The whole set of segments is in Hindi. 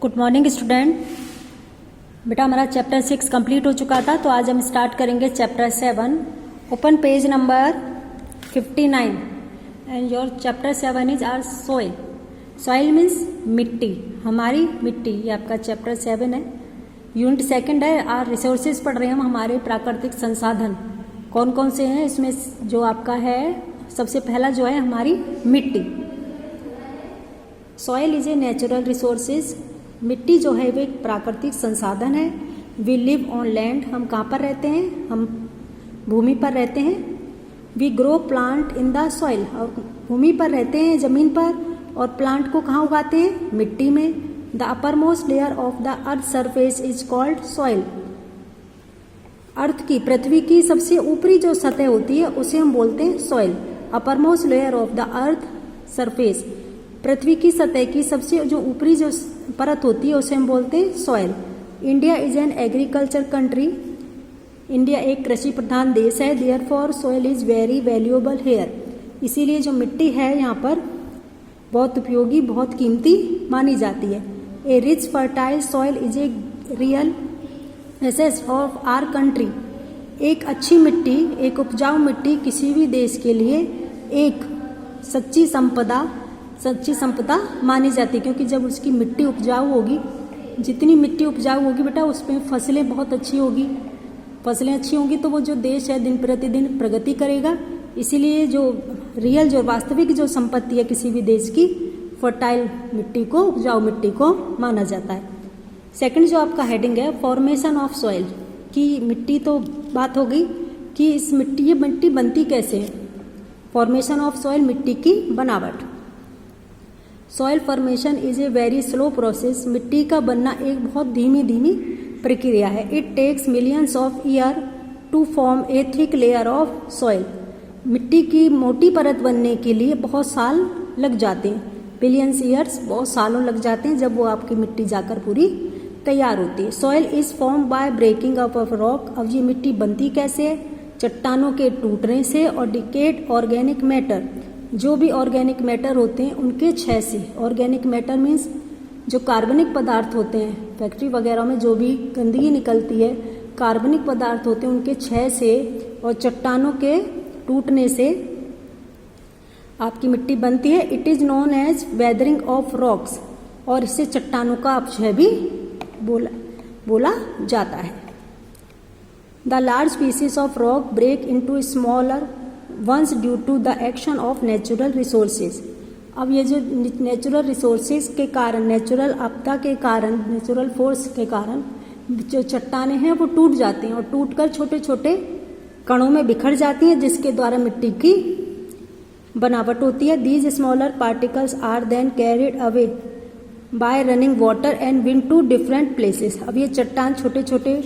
Good morning student. बेटा हमारा चैप्टर 6 कंप्लीट हो चुका था, तो आज हम स्टार्ट करेंगे chapter 7। Open page number 59 and your chapter 7 is our soil. Soil means मिट्टी, हमारी मिट्टी, ये आपका चैप्टर 7 है। यूनिट 2 है। आर रिसोर्सेज पढ़ रहे हैं हम, हमारे प्राकृतिक संसाधन कौन कौन से हैं। इसमें जो आपका है सबसे पहला जो है हमारी मिट्टी। Soil is a natural resources. मिट्टी जो है वो एक प्राकृतिक संसाधन है। वी लिव ऑन लैंड, हम कहाँ पर रहते हैं, हम भूमि पर रहते हैं। We grow plant in the soil, और भूमि पर रहते हैं, जमीन पर, और प्लांट को कहाँ उगाते हैं, मिट्टी में। The uppermost layer of the earth surface is called soil. Earth की, पृथ्वी की सबसे ऊपरी जो सतह होती है उसे हम बोलते हैं soil. Uppermost layer of the earth surface, पृथ्वी की सतह की सबसे जो ऊपरी जो परत होती है उसे हम बोलते हैं soil. India is an agriculture country, India एक कृषि प्रधान देश है। Therefore soil is very valuable here, इसीलिए जो मिट्टी है यहाँ पर बहुत उपयोगी, बहुत कीमती मानी जाती है। A rich fertile soil is a real asset of our country, एक अच्छी मिट्टी, एक उपजाऊ मिट्टी किसी भी देश के लिए एक सच्ची संपदा मानी जाती है। क्योंकि जब उसकी मिट्टी उपजाऊ होगी, जितनी मिट्टी उपजाऊ होगी बेटा उसमें फसलें बहुत अच्छी होगी, फसलें अच्छी होंगी तो वो जो देश है दिन प्रतिदिन प्रगति करेगा। इसीलिए जो रियल, जो वास्तविक जो संपत्ति है किसी भी देश की, फर्टाइल मिट्टी को, उपजाऊ मिट्टी को माना जाता है। सेकंड जो आपका हेडिंग है फॉर्मेशन ऑफ सॉइल, की मिट्टी तो बात हो गई कि इस मिट्टी, ये मिट्टी बनती कैसे है। फॉर्मेशन ऑफ सॉइल, मिट्टी की बनावट। Soil formation is a very slow process, मिट्टी का बनना एक बहुत धीमी प्रक्रिया है। It takes millions of year to form a thick layer of soil, मिट्टी की मोटी परत बनने के लिए बहुत साल लग जाते हैं। बिलियंस ईयर्स, बहुत सालों लग जाते हैं जब वो आपकी मिट्टी जाकर पूरी तैयार होती है। Soil is form by breaking up of rock, अब ये मिट्टी बनती कैसे है, चट्टानों के टूटने से, और डिकेड ऑर्गेनिक मैटर, जो भी ऑर्गेनिक मैटर होते हैं उनके क्षय से। ऑर्गेनिक मैटर मीन्स जो कार्बनिक पदार्थ होते हैं, फैक्ट्री वगैरह में जो भी गंदगी निकलती है, कार्बनिक पदार्थ होते हैं, उनके क्षय से और चट्टानों के टूटने से आपकी मिट्टी बनती है। It is known as weathering of rocks, और इससे चट्टानों का अपक्षय भी बोला जाता है। The large pieces of rock break into smaller ones due to the action of natural resources. अब ये जो नेचुरल रिसोर्सेज के कारण, नेचुरल आपदा के कारण, नेचुरल फोर्स के कारण जो चट्टानें हैं वो टूट जाती हैं और टूटकर छोटे छोटे कणों में बिखर जाती हैं, जिसके द्वारा मिट्टी की बनावट होती है। These smaller particles are then carried away by running water and wind to different places. अब ये चट्टान छोटे छोटे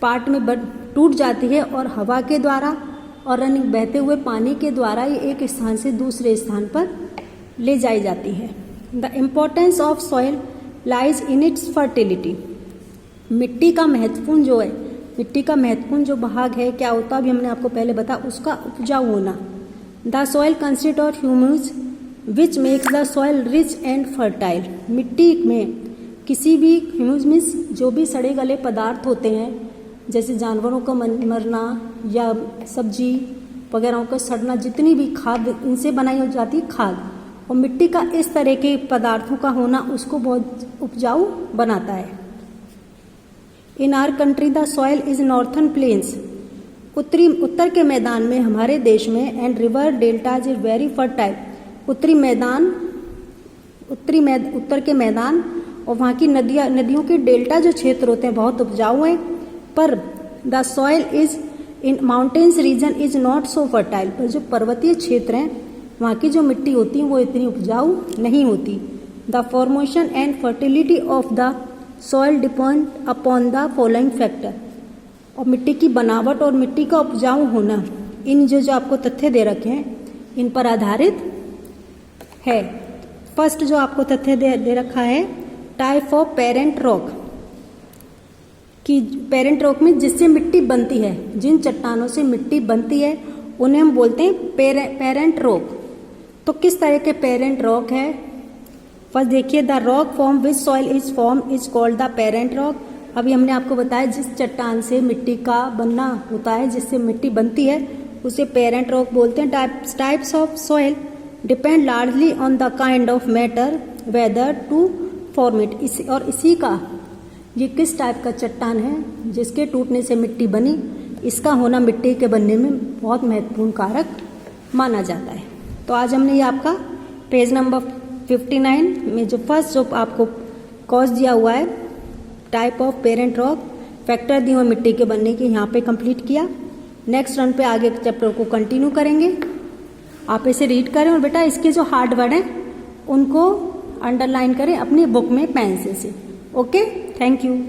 पार्ट में टूट जाती है और हवा के द्वारा और रनिंग, बहते हुए पानी के द्वारा ये एक स्थान से दूसरे स्थान पर ले जाई जाती है। The importance of soil lies in its fertility, मिट्टी का महत्वपूर्ण जो है, मिट्टी का महत्वपूर्ण जो भाग है क्या होता है, अभी हमने आपको पहले बताया, उसका उपजाऊ होना। The soil consist of humus which makes the soil rich and fertile, मिट्टी में किसी भी ह्यूमस मीन्स जो भी सड़े गले पदार्थ होते हैं, जैसे जानवरों का मरना या सब्जी वगैरह का सड़ना, जितनी भी खाद इनसे बनाई हो जाती है खाद, और मिट्टी का इस तरह के पदार्थों का होना उसको बहुत उपजाऊ बनाता है। In our country the soil is northern plains, उत्तर के मैदान में हमारे देश में, and river deltas is very fertile, उत्तर के मैदान और वहाँ की नदियों के डेल्टा जो क्षेत्र होते हैं बहुत उपजाऊ हैं। पर the soil is in mountains region is not so fertile, पर जो पर्वतीय क्षेत्र हैं वहाँ की जो मिट्टी होती है वो इतनी उपजाऊ नहीं होती। The formation and fertility of the soil depend upon the following factor, और मिट्टी की बनावट और मिट्टी का उपजाऊ होना इन जो आपको तथ्य दे रखे हैं इन पर आधारित है। फर्स्ट जो आपको तथ्य दे रखा है टाइप ऑफ पेरेंट रॉक, कि पेरेंट रॉक में जिससे मिट्टी बनती है, जिन चट्टानों से मिट्टी बनती है उन्हें हम बोलते हैं पेरेंट रॉक। तो किस तरह के पेरेंट रॉक है, फर्स्ट देखिए, the rock form which soil is form is called the parent rock. अभी हमने आपको बताया जिस चट्टान से मिट्टी का बनना होता है, जिससे मिट्टी बनती है, उसे पेरेंट रॉक बोलते हैं। Types of soil depend largely on the kind of matter weather to form it. इसी का ये किस टाइप का चट्टान है जिसके टूटने से मिट्टी बनी, इसका होना मिट्टी के बनने में बहुत महत्वपूर्ण कारक माना जाता है। तो आज हमने ये आपका पेज नंबर 59 में जो फर्स्ट जो आपको कॉज दिया हुआ है, type of parent rock, factor दिए हुए मिट्टी के बनने की, यहाँ पे कंप्लीट किया। नेक्स्ट रन पे आगे चैप्टर को कंटिन्यू करेंगे। आप इसे रीड करें और बेटा इसके जो हार्ड वर्ड हैं उनको अंडरलाइन करें अपनी बुक में पेंसिल से। Okay, thank you.